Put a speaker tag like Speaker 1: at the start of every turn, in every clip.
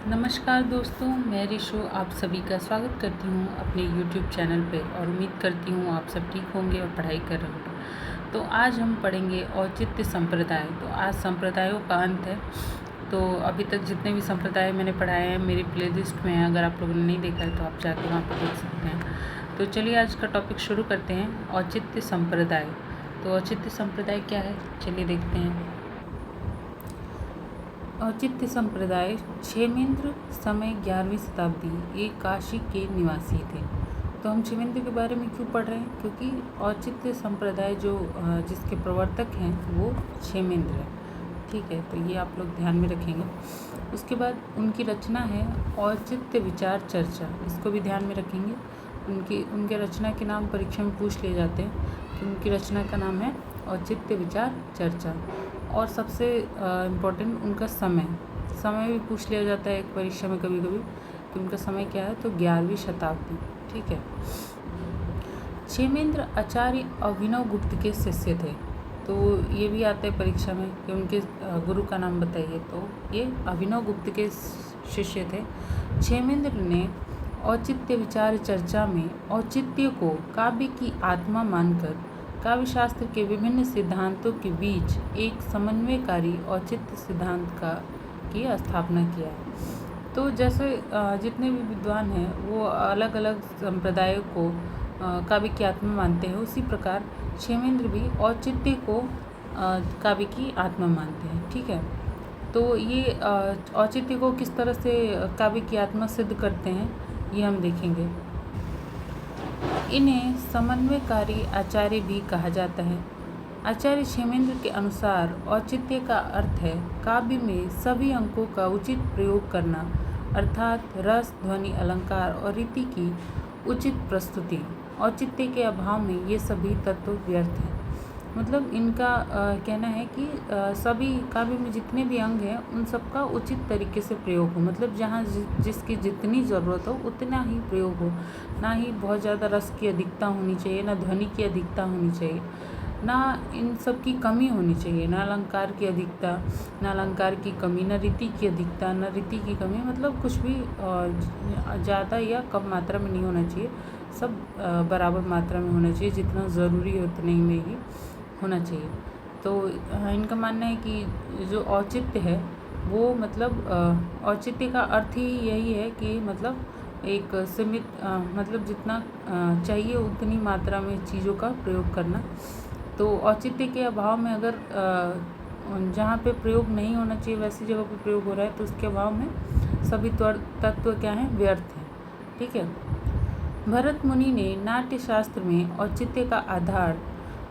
Speaker 1: नमस्कार दोस्तों, मैं रिशु आप सभी का स्वागत करती हूँ अपने YouTube चैनल पे और उम्मीद करती हूँ आप सब ठीक होंगे और पढ़ाई कर रहे होंगे। तो आज हम पढ़ेंगे औचित्य संप्रदाय। तो आज संप्रदायों का अंत है। तो अभी तक जितने भी संप्रदाय मैंने पढ़ाए हैं मेरी प्लेलिस्ट में है, अगर आप लोगों ने नहीं देखा है तो आप जाके वहाँ पर देख सकते हैं। तो चलिए आज का टॉपिक शुरू करते हैं, औचित्य संप्रदाय। तो औचित्य संप्रदाय क्या है, चलिए देखते हैं। औचित्य संप्रदाय क्षेमेंद्र समय 11वीं शताब्दी एक काशी के निवासी थे। तो हम क्षेमेंद्र के बारे में क्यों पढ़ रहे हैं, क्योंकि औचित्य संप्रदाय जो जिसके प्रवर्तक हैं वो क्षेमेंद्र है। ठीक है, तो ये आप लोग ध्यान में रखेंगे। उसके बाद उनकी रचना है औचित्य विचार चर्चा, इसको भी ध्यान में रखेंगे। उनके रचना के नाम परीक्षा में पूछ लिए जाते हैं कि उनकी रचना का नाम है औचित्य विचार चर्चा। और सबसे इम्पोर्टेंट उनका समय भी पूछ लिया जाता है एक परीक्षा में कभी कभी कि उनका समय क्या है, तो 11वीं शताब्दी। ठीक है। क्षेमेंद्र आचार्य अभिनव गुप्त के शिष्य थे। तो ये भी आता है परीक्षा में कि उनके गुरु का नाम बताइए, तो ये अभिनव गुप्त के शिष्य थे। क्षेमेंद्र ने औचित्य विचार चर्चा में औचित्य को काव्य की आत्मा मानकर काव्य शास्त्र के विभिन्न सिद्धांतों के बीच एक समन्वयकारी औचित्य सिद्धांत की स्थापना किया है। तो जैसे जितने भी विद्वान हैं वो अलग अलग संप्रदायों को काव्य की आत्मा मानते हैं, उसी प्रकार क्षेमेंद्र भी औचित्य को काव्य की आत्मा मानते हैं। ठीक है। तो ये औचित्य को किस तरह से काव्य की आत्मा सिद्ध करते हैं ये हम देखेंगे। इन्हें समन्वयकारी आचार्य भी कहा जाता है। आचार्य क्षेमेंद्र के अनुसार औचित्य का अर्थ है काव्य में सभी अंकों का उचित प्रयोग करना, अर्थात रस, ध्वनि, अलंकार और रीति की उचित प्रस्तुति। औचित्य के अभाव में ये सभी तत्व व्यर्थ हैं। मतलब इनका कहना है कि सभी काव्य में जितने भी अंग हैं उन सबका उचित तरीके से प्रयोग हो, मतलब जहाँ जिसकी जितनी ज़रूरत हो उतना ही प्रयोग हो। ना ही बहुत ज़्यादा रस की अधिकता होनी चाहिए, ना ध्वनि की अधिकता होनी चाहिए, ना इन सब की कमी होनी चाहिए, ना अलंकार की अधिकता, ना अलंकार की कमी, ना रीति की अधिकता, ना रीति की कमी। मतलब कुछ भी ज़्यादा या कम मात्रा में नहीं होना चाहिए, सब बराबर मात्रा में होना चाहिए, जितना ज़रूरी है उतने ही में ही होना चाहिए। तो इनका मानना है कि जो औचित्य है वो मतलब औचित्य का अर्थ ही यही है कि मतलब एक सीमित मतलब जितना चाहिए उतनी मात्रा में चीज़ों का प्रयोग करना। तो औचित्य के अभाव में अगर जहाँ पे प्रयोग नहीं होना चाहिए वैसी जगह पे प्रयोग हो रहा है तो उसके अभाव में सभी तत्व क्या हैं, व्यर्थ हैं। ठीक है। भरत मुनि ने नाट्य शास्त्र में औचित्य का आधार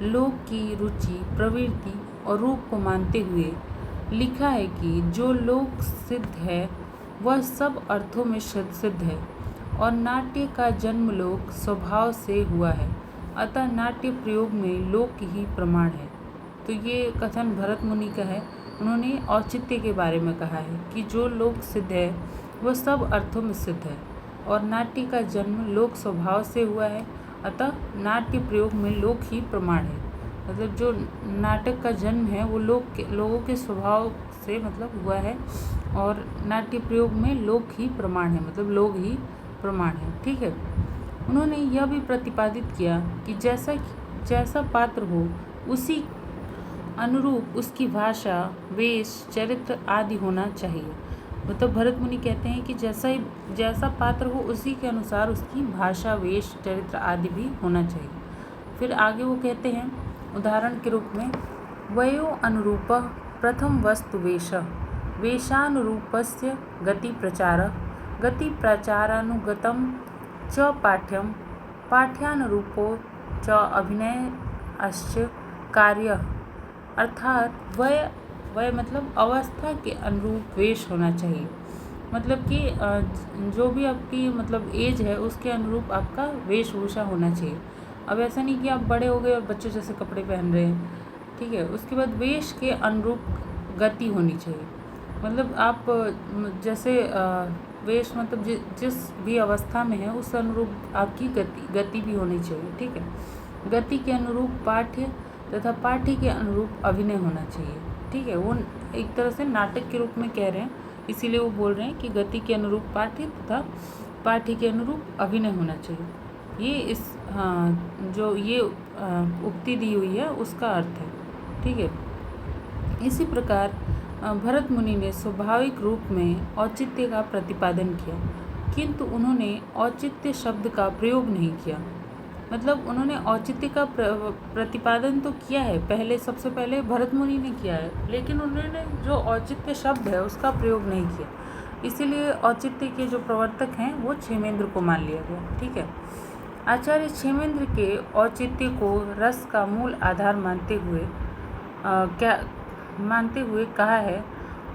Speaker 1: लोक की रुचि, प्रवृत्ति और रूप को मानते हुए लिखा है कि जो लोक सिद्ध है वह सब अर्थों में सिद्ध है और नाट्य का जन्म लोक स्वभाव से हुआ है, अतः नाट्य प्रयोग में लोक ही प्रमाण है। तो ये कथन भरत मुनि का है। उन्होंने औचित्य के बारे में कहा है कि जो लोक सिद्ध है वह सब अर्थों में सिद्ध है और नाट्य का जन्म लोक स्वभाव से हुआ है, अतः नाट्य प्रयोग में लोक ही प्रमाण है। मतलब जो नाटक का जन्म है वो लोगों के स्वभाव से मतलब हुआ है और नाट्य प्रयोग में लोक ही प्रमाण है, मतलब लोग ही प्रमाण है। ठीक है। उन्होंने यह भी प्रतिपादित किया कि जैसा पात्र हो उसी अनुरूप उसकी भाषा, वेश, चरित्र आदि होना चाहिए। मतलब भरत मुनि कहते हैं कि जैसा पात्र हो उसी के अनुसार उसकी भाषा, वेश, चरित्र आदि भी होना चाहिए। फिर आगे वो कहते हैं उदाहरण के रूप में, वयो अनुरूप प्रथम वस्तु वेशः, वेशानुरूपस्य गति प्रचारः, गति प्रचारानुगतम च पाठ्यम, पाठ्यानुरूपो च अभिनयश्च कार्यः। अर्थात वय मतलब अवस्था के अनुरूप वेश होना चाहिए। मतलब कि जो भी आपकी मतलब एज है उसके अनुरूप आपका वेशभूषा होना चाहिए। अब ऐसा नहीं कि आप बड़े हो गए और बच्चों जैसे कपड़े पहन रहे हैं। ठीक है। उसके बाद वेश के अनुरूप गति होनी चाहिए। मतलब आप जैसे वेश मतलब जिस भी अवस्था में है उस अनुरूप आपकी गति भी होनी चाहिए। ठीक है। गति के अनुरूप पाठ्य तथा पाठ्य के अनुरूप अभिनय होना चाहिए। ठीक है। वो एक तरह से नाटक के रूप में कह रहे हैं इसीलिए वो बोल रहे हैं कि गति के अनुरूप पाठ्य तथा पाठ्य के अनुरूप अभिनय होना चाहिए। ये इस जो ये उक्ति दी हुई है उसका अर्थ है। ठीक है। इसी प्रकार भरत मुनि ने स्वाभाविक रूप में औचित्य का प्रतिपादन किया, किंतु उन्होंने औचित्य शब्द का प्रयोग नहीं किया। मतलब उन्होंने औचित्य का प्रतिपादन तो किया है, पहले सबसे पहले भरत मुनि ने किया है, लेकिन उन्होंने जो औचित्य शब्द है उसका प्रयोग नहीं किया। इसीलिए औचित्य के जो प्रवर्तक हैं वो क्षेमेंद्र को मान लिया गया। ठीक है। आचार्य क्षेमेंद्र के औचित्य को रस का मूल आधार मानते हुए कहा है,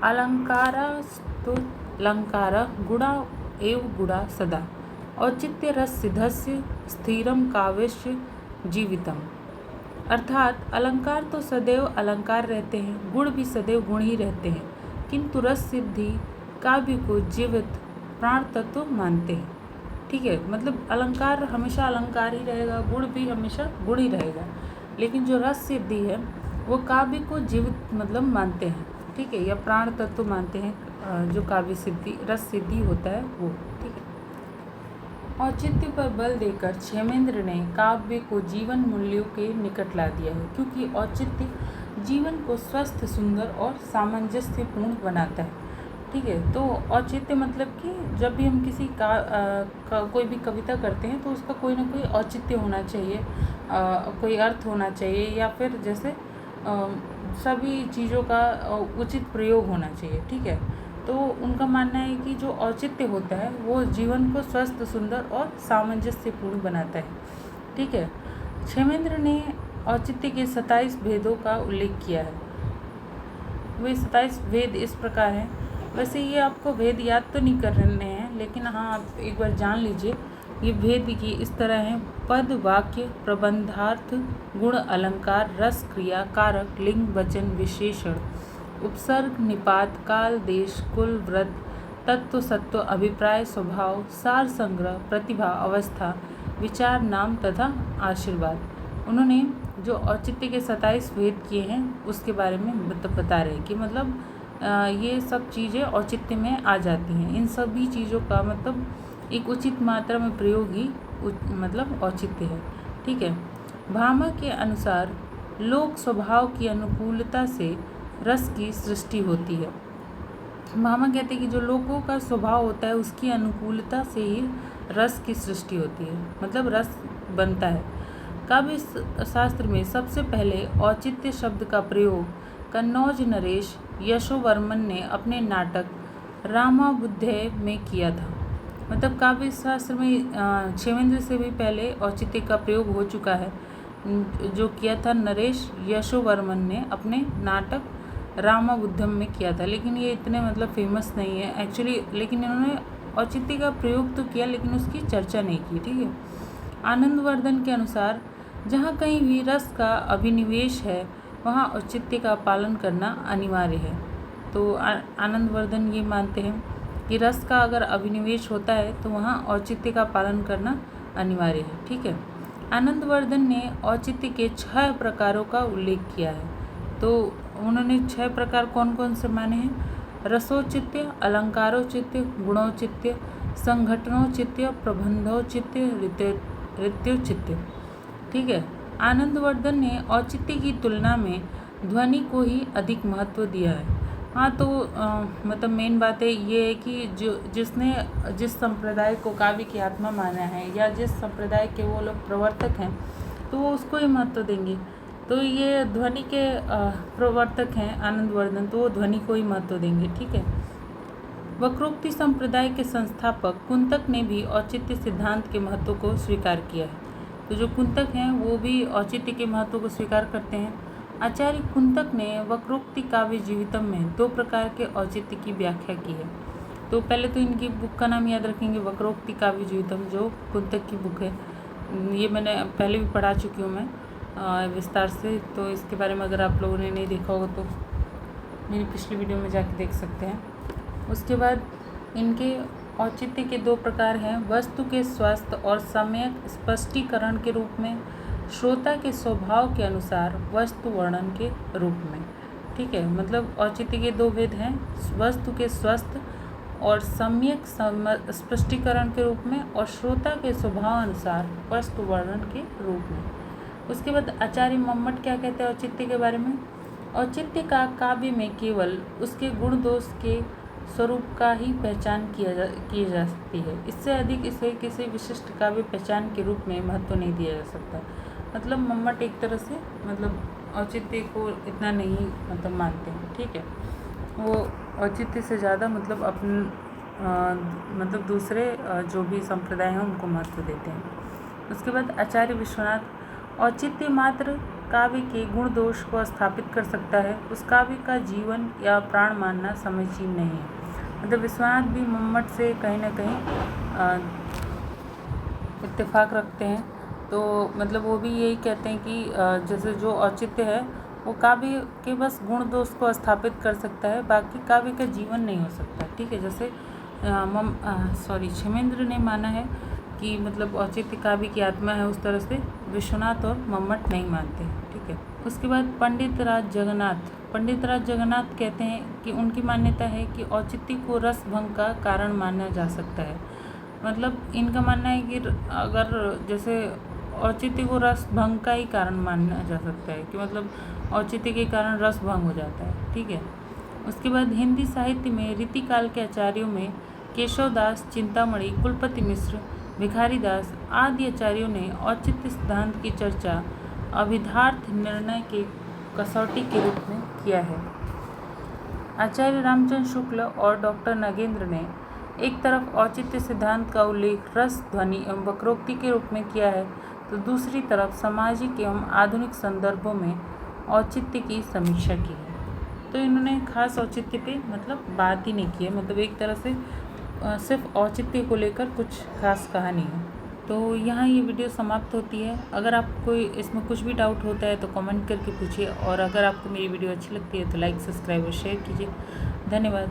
Speaker 1: अलंकारास्तु अलंकारा गुणा एव गुणा सदा औचित्य रस सिद्धस्य स्थिरम काव्यस्य जीवितम। अर्थात अलंकार तो सदैव अलंकार रहते हैं, गुण भी सदैव गुण ही रहते हैं, किंतु रस सिद्धि काव्य को जीवित प्राण तत्व मानते हैं। ठीक है। मतलब अलंकार हमेशा अलंकार ही रहेगा, गुण भी हमेशा गुण ही रहेगा, लेकिन जो रस सिद्धि है वो काव्य को जीवित मतलब मानते हैं। ठीक है। या प्राण तत्व मानते हैं, जो काव्य सिद्धि रस सिद्धि होता है वो। ठीक है। औचित्य पर बल देकर क्षेमेंद्र ने काव्य को जीवन मूल्यों के निकट ला दिया है, क्योंकि औचित्य जीवन को स्वस्थ, सुंदर और सामंजस्यपूर्ण बनाता है। ठीक है। तो औचित्य मतलब कि जब भी हम किसी कोई भी कविता करते हैं तो उसका कोई ना कोई औचित्य होना चाहिए, कोई अर्थ होना चाहिए, या फिर जैसे सभी चीज़ों का उचित प्रयोग होना चाहिए। ठीक है। तो उनका मानना है कि जो औचित्य होता है वो जीवन को स्वस्थ, सुंदर और सामंजस्यपूर्ण बनाता है। ठीक है। क्षेमेंद्र ने औचित्य के 27 भेदों का उल्लेख किया है। वे 27 भेद इस प्रकार हैं। वैसे ये आपको भेद याद तो नहीं करने हैं, लेकिन हाँ आप एक बार जान लीजिए। ये भेद की इस तरह हैं: पद, वाक्य, प्रबंधार्थ, गुण, अलंकार, रस, क्रिया, कारक, लिंग, वचन, विशेषण, उपसर्ग, निपात, काल, देश, कुल, व्रत, तत्व, सत्व, अभिप्राय, स्वभाव, सार, संग्रह, प्रतिभा, अवस्था, विचार, नाम तथा आशीर्वाद। उन्होंने जो औचित्य के 27 भेद किए हैं उसके बारे में बता रहे हैं कि मतलब ये सब चीज़ें औचित्य में आ जाती हैं। इन सभी चीज़ों का मतलब एक उचित मात्रा में प्रयोग ही मतलब औचित्य है। ठीक है। भामा के अनुसार लोक स्वभाव की अनुकूलता से रस की सृष्टि होती है। भामा कहते हैं कि जो लोगों का स्वभाव होता है उसकी अनुकूलता से ही रस की सृष्टि होती है, मतलब रस बनता है। काव्य शास्त्र में सबसे पहले औचित्य शब्द का प्रयोग कन्नौज नरेश यशोवर्मन ने अपने नाटक रामाभ्युदय में किया था। मतलब काव्य शास्त्र में क्षेमेंद्र से भी पहले औचित्य का प्रयोग हो चुका है, जो किया था नरेश यशोवर्मन ने अपने नाटक रामाभ्युदयम में किया था। लेकिन ये इतने मतलब फेमस नहीं है एक्चुअली, लेकिन इन्होंने औचित्य का प्रयोग तो किया लेकिन उसकी चर्चा नहीं की। ठीक है। आनंदवर्धन के अनुसार जहाँ कहीं भी रस का अभिनिवेश है वहाँ औचित्य का पालन करना अनिवार्य है। तो आनंदवर्धन ये मानते हैं कि रस का अगर अभिनिवेश होता है तो वहाँ औचित्य का पालन करना अनिवार्य है। ठीक है। आनंदवर्धन ने औचित्य के 6 प्रकारों का उल्लेख किया है। तो उन्होंने 6 प्रकार कौन कौन से माने हैं? रसौचित्य, अलंकारोचित्य, गुणौचित्य, संघटनौचित्य, प्रबंधौचित्य, ऋत्योचित्य। ठीक है। आनंदवर्धन ने औचित्य की तुलना में ध्वनि को ही अधिक महत्व दिया है। हाँ, तो मतलब मेन बात है ये है कि जिसने जिस संप्रदाय को काव्य की आत्मा माना है या जिस संप्रदाय के वो लोग प्रवर्तक हैं तो वो उसको ही महत्व देंगे। तो ये ध्वनि के प्रवर्तक हैं आनंदवर्धन, तो वो ध्वनि को ही महत्व देंगे। ठीक है। वक्रोक्ति संप्रदाय के संस्थापक कुंतक ने भी औचित्य सिद्धांत के महत्व को स्वीकार किया है। तो जो कुंतक हैं वो भी औचित्य के महत्व को स्वीकार करते हैं। आचार्य कुंतक ने वक्रोक्ति काव्य जीवितम में 2 प्रकार के औचित्य की व्याख्या की है। तो पहले तो इनकी बुक का नाम याद रखेंगे, वक्रोक्ति काव्य जीवितम, जो कुंतक की बुक है। ये मैंने पहले भी पढ़ा चुकी हूँ मैं विस्तार से, तो इसके बारे में अगर आप लोगों ने नहीं देखा होगा तो मेरी पिछली वीडियो में जाके देख सकते हैं। उसके बाद इनके औचित्य के 2 प्रकार हैं, वस्तु के स्वास्थ्य और सम्यक स्पष्टीकरण के रूप में, श्रोता के स्वभाव के अनुसार वस्तु वर्णन के रूप में। ठीक है। मतलब औचित्य के 2 भेद हैं, वस्तु के स्वस्थ और सम्यक स्पष्टीकरण के रूप में और श्रोता के स्वभाव अनुसार स्पष्ट वर्णन के रूप में। उसके बाद आचार्य मम्मट क्या कहते हैं औचित्य के बारे में? औचित्य का काव्य में केवल उसके गुण दोष के स्वरूप का ही पहचान की जा सकती है। इससे अधिक इसे किसी विशिष्ट काव्य पहचान के रूप में महत्व नहीं दिया जा सकता। मतलब मम्मट एक तरह से मतलब औचित्य को इतना नहीं मतलब मानते हैं, ठीक है। वो औचित्य से ज़्यादा मतलब मतलब दूसरे जो भी संप्रदाय हैं उनको महत्व देते हैं। उसके बाद आचार्य विश्वनाथ, औचित्य मात्र काव्य के गुण दोष को स्थापित कर सकता है, उस काव्य का जीवन या प्राण मानना समीचीन नहीं है। मतलब विश्वनाथ भी मम्मट से कहीं ना कहीं इत्तेफाक रखते हैं। तो मतलब वो भी यही कहते हैं कि जैसे जो औचित्य है वो काव्य के बस गुण दोष को स्थापित कर सकता है, बाकी काव्य का जीवन नहीं हो सकता, ठीक है। जैसे क्षेमेंद्र ने माना है कि मतलब औचित्य काव्य की आत्मा है, उस तरह से विश्वनाथ और मम्मट नहीं मानते, ठीक है। उसके बाद पंडित राज जगन्नाथ कहते हैं कि उनकी मान्यता है कि औचित्य को रस भंग का कारण माना जा सकता है। मतलब इनका मानना है कि अगर जैसे औचित्य को रस भंग का ही कारण माना जा सकता है कि मतलब औचित्य के कारण रस भंग हो जाता है, ठीक है। उसके बाद हिंदी साहित्य में रीतिकाल के आचार्यों में केशवदास चिंतामणि, कुलपति मिश्र, भिखारी दास आदि आचार्यों ने औचित्य सिद्धांत की चर्चा अभिधार्थ निर्णय के कसौटी के रूप में किया है। आचार्य रामचंद्र शुक्ल और डॉक्टर नागेंद्र ने एक तरफ औचित्य सिद्धांत का उल्लेख रस, ध्वनि एवं वक्रोक्ति के रूप में किया है, तो दूसरी तरफ सामाजिक एवं आधुनिक संदर्भों में औचित्य की समीक्षा की है। तो इन्होंने खास औचित्य पे मतलब बात ही नहीं की है, मतलब एक तरह से सिर्फ औचित्य को लेकर कुछ खास कहा नहीं है। तो यहाँ ये वीडियो समाप्त होती है। अगर आपको इसमें कुछ भी डाउट होता है तो कमेंट करके पूछिए, और अगर आपको मेरी वीडियो अच्छी लगती है तो लाइक, सब्सक्राइब और शेयर कीजिए। धन्यवाद।